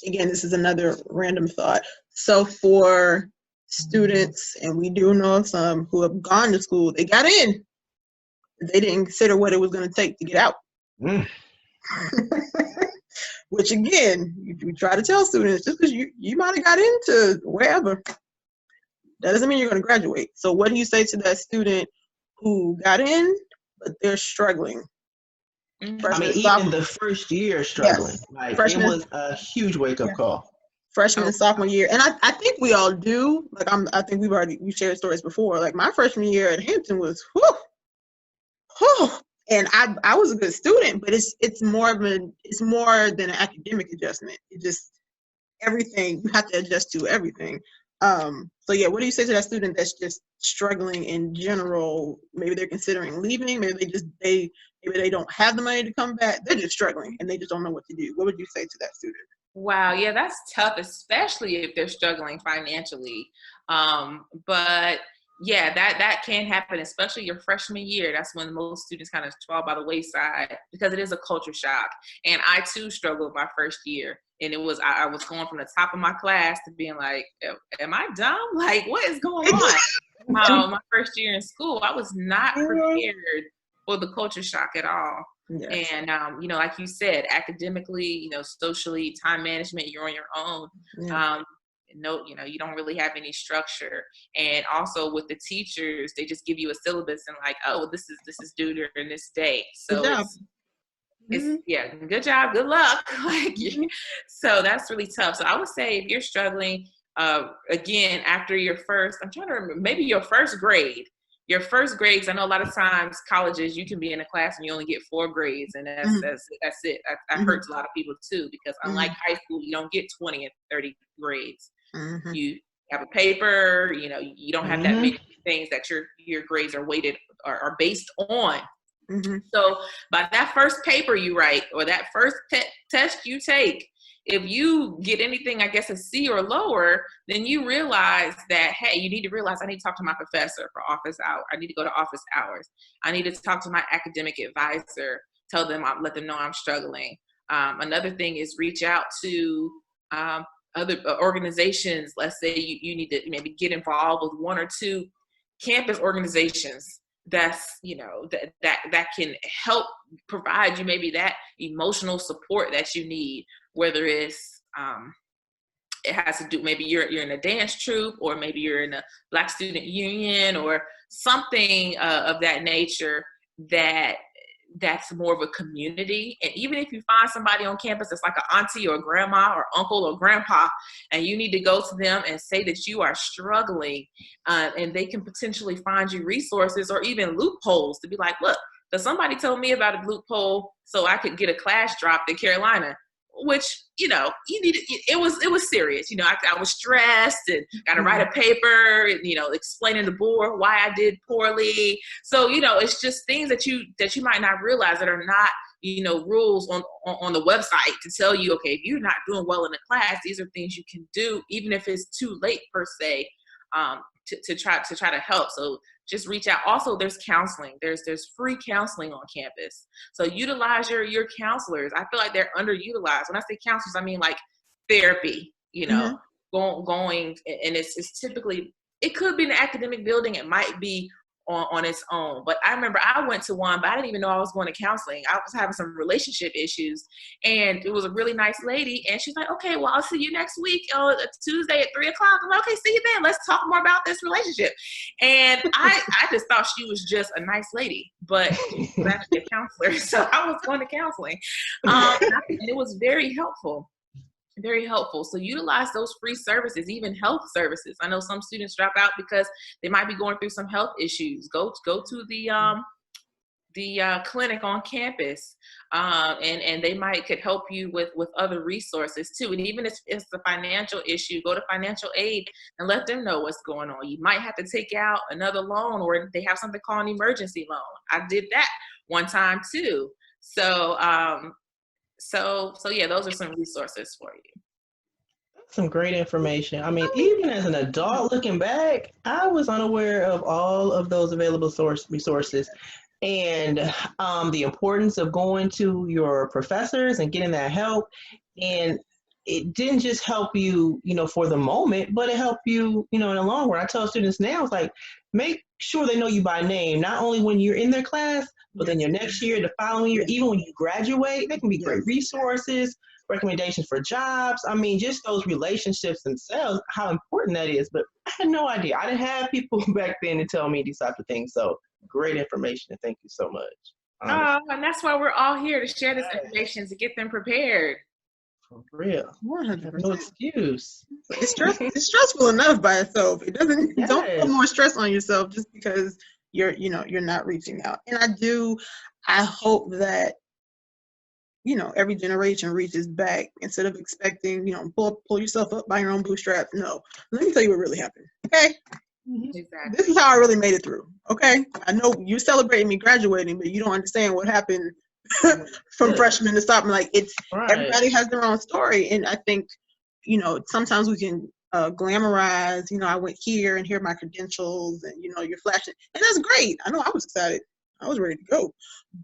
Again, this is another random thought. So for students, and we do know some who have gone to school, they got in. They didn't consider what it was going to take to get out. Mm. Which again, we try to tell students, just because you might have got into wherever, that doesn't mean you're going to graduate. So what do you say to that student who got in, but they're struggling? Freshman, even the first year struggling. Yes. Like freshman, it was a huge wake-up call. Freshman and sophomore year. And I think we all do. Like I think we shared stories before. Like my freshman year at Hampton was whew. And I was a good student, but it's more than an academic adjustment. It just everything, you have to adjust to everything. So yeah, what do you say to that student that's just struggling in general? Maybe they're considering leaving, maybe they don't have the money to come back. They're just struggling and they just don't know what to do. What would you say to that student? Wow, yeah, that's tough, especially if they're struggling financially. But yeah, that can happen, especially your freshman year. That's when most students kind of fall by the wayside because it is a culture shock. And I too struggled my first year. And it was, I was going from the top of my class to being like, am I dumb? Like, what is going on? My first year in school, I was not prepared for the culture shock at all. Yes. And, like you said, academically, socially, time management, you're on your own. Yeah. You don't really have any structure. And also with the teachers, they just give you a syllabus and like, oh, this is due during this date. So yeah, good job, good luck. So that's really tough. So I would say if you're struggling, again, after your first, I'm trying to remember, maybe your first grade. Your first grades, I know a lot of times colleges, you can be in a class and you only get 4 grades, and that's it. That hurts a lot of people too, because unlike high school, you don't get 20 and 30 grades. You have a paper, you don't have that many things that your grades are weighted or are based on. So by that first paper you write or that first test you take, if you get anything, I guess, a C or lower, then you realize that, hey, you need to realize I need to talk to my professor for office hours. I need to go to office hours. I need to talk to my academic advisor, let them know I'm struggling. Another thing is reach out to other organizations. Let's say you need to maybe get involved with 1 or 2 campus organizations that's that can help provide you maybe that emotional support that you need, whether it's it has to do, maybe you're in a dance troupe, or maybe you're in a Black Student Union or something of that nature, that's more of a community. And even if you find somebody on campus that's like an auntie or grandma or uncle or grandpa, and you need to go to them and say that you are struggling, and they can potentially find you resources or even loopholes to be like, look, does somebody tell me about a loophole so I could get a class dropped in Carolina? Which, you need it was serious. I was stressed and got to write a paper, explaining to the board why I did poorly. So, it's just things that you might not realize that are not, rules on the website to tell you, okay, if you're not doing well in the class, these are things you can do, even if it's too late per se, to try to help. So just reach out. Also, there's counseling. There's free counseling on campus. So utilize your counselors. I feel like they're underutilized. When I say counselors, I mean like therapy, going, and it's typically, it could be in an academic building. It might be on its own. But I remember I went to one, but I didn't even know I was going to counseling. I was having some relationship issues, and it was a really nice lady. And she's like, okay, well, I'll see you next week, Tuesday at 3:00. I'm like, okay, see you then. Let's talk more about this relationship. And I just thought she was just a nice lady, but she was actually a counselor. So I was going to counseling. And it was very helpful. Very helpful. So utilize those free services, even health services. I know some students drop out because they might be going through some health issues. Go to the clinic on campus, and they could help you with other resources too. And even if it's a financial issue, go to financial aid and let them know what's going on. You might have to take out another loan, or they have something called an emergency loan. I did that one time too. So yeah, those are some resources for you. Some great information. I mean, even as an adult looking back, I was unaware of all of those available resources, and the importance of going to your professors and getting that help. And it didn't just help you, for the moment, but it helped you, in the long run. I tell students now, it's like, make sure they know you by name, not only when you're in their class, but then your next year, the following year, even when you graduate, they can be great resources, recommendations for jobs. I mean, just those relationships themselves, how important that is. But I had no idea. I didn't have people back then to tell me these types of things. So great information, and thank you so much. Oh, and that's why we're all here to share this information, to get them prepared. For real. 100%. No excuse. It's stressful enough by itself. It doesn't. Yes. Don't put more stress on yourself just because you're not reaching out. And I hope that every generation reaches back instead of expecting pull yourself up by your own bootstraps. No, let me tell you what really happened. Okay. Exactly. This is how I really made it through. Okay. I know you're celebrating me graduating, but you don't understand what happened from freshman to sophomore. Like everybody has their own story, and I think sometimes we can glamorize. I went here and here are my credentials, and you're flashing, and that's great. I know I was excited. I was ready to go,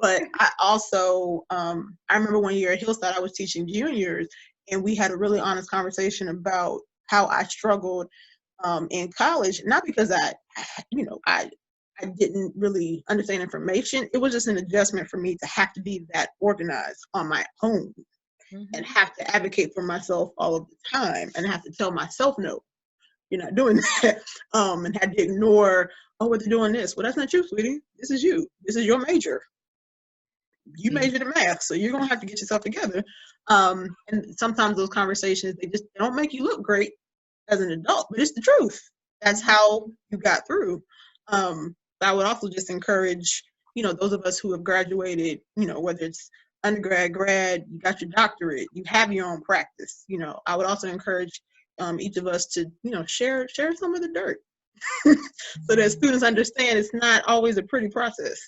but I also I remember one year at Hillside I was teaching juniors, and we had a really honest conversation about how I struggled in college, not because I didn't really understand information. It was just an adjustment for me to have to be that organized on my own and have to advocate for myself all of the time and have to tell myself, no, you're not doing that. And had to ignore, oh, what they're doing this. Well, that's not you, sweetie. This is you. This is your major. You majored in math, so you're going to have to get yourself together. And sometimes those conversations, they don't make you look great as an adult, but it's the truth. That's how you got through. I would also just encourage, those of us who have graduated, whether it's undergrad, grad, you got your doctorate, you have your own practice. I would also encourage each of us to, share some of the dirt so that students understand it's not always a pretty process.